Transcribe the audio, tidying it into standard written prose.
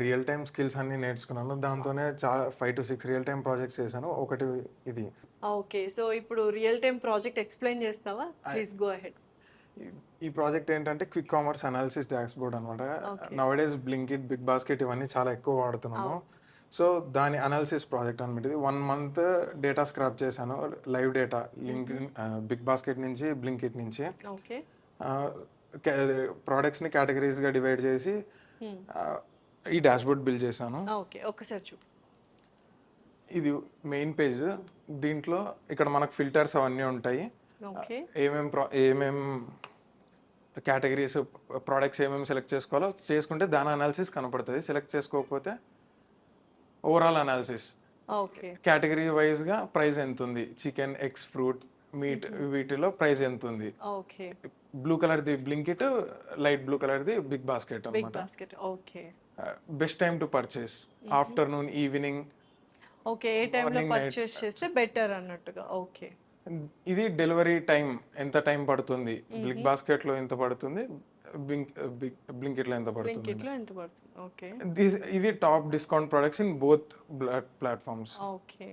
Real time skills అన్నీ నేర్చుకున్నాను. దాంతోనే చాలా 5-6 రియల్ టైమ్ ప్రాజెక్ట్స్ చేశాను. ఒకటి ఇది. ఓకే. సో, ఇప్పుడు రియల్ టైమ్ ప్రాజెక్ట్ ఎక్స్‌ప్లెయిన్ చేస్తావా? ఆహ్, ప్లీజ్ గో అహెడ్. ఈ ఈ ప్రాజెక్ట్ ఏంటంటే క్విక్ కామర్స్ అనాలిసిస్ డాష్‌బోర్డ్ అనమాట. ఓకే. నౌ-ఎ-డేస్ బ్లింకిట్, బిగ్ బాస్కెట్ ఇవన్నీ చాలా ఎక్కువ వాడుతున్నాము. అవును. సో, దాని అనాలిసిస్ ప్రాజెక్ట్ అనమాట ఇది. 1 మంత్ డేటా స్క్రాప్ చేశాను. లైవ్ డేటా హుహు. బిగ్ బాస్కెట్ నుంచి, బ్లింకిట్ నుంచి. ఓకే. ఆహ్, కే ప్రొడక్ట్స్‌ని కేటగరీస్‌గా డివైడ్ చేసి హ్మ్. ఆహ్, ఈ డాష్‌బోర్డ్ బిల్డ్ చేశాను. ఓకే. ఒక్కసారి చూపు. ఇది మెయిన్ పేజ్. దీంట్లో ఇక్కడ మనకు ఫిల్టర్స్ అవన్నీ ఉంటాయి. ఆహ్, ఓకే. ఏమేం కేటగరీస్ ప్రొడక్ట్స్ ఏమేమి సెలెక్ట్ చేసుకోవాలో చేసుకుంటే దాని అనాలిసిస్ కనపడతది. సెలెక్ట్ చేసుకోకపోతే ఓవరాల్ అనాలిసిస్. ఓకే. కేటగరీ వైస్‌గా ప్రైస్ ఎంతుంది? చికెన్, ఎగ్స్, ఫ్రూట్, మీట్ హుహు. వీటిలో ప్రైస్ ఎంతుంది? ఓకే. బ్లూ కలర్‌ది బ్లింకిట్, లైట్ బ్లూ కలర్‌ది బిగ్ బాస్కెట్ బిగ్ అనమాట. Basket. Okay. Best time to purchase హుహు. Afternoon, evening, okay. ఏ టైంలో మార్నింగ్, నైట్. పర్చేస్ చేస్తే బెటర్ అన్నట్టుగా. ఓకే. ఇది డెలివరీ టైం ఎంత టైం పడుతుంది? బిగ్ హుహు. బాస్కెట్‌లో ఎంత పడుతుంది? బ్లింకిట్‌లో ఎంత పడుతుందని. బ్లింకిట్‌లో ఎంత పడుతుంది? ఓకే. ఇవి top discount products in both platforms. Okay.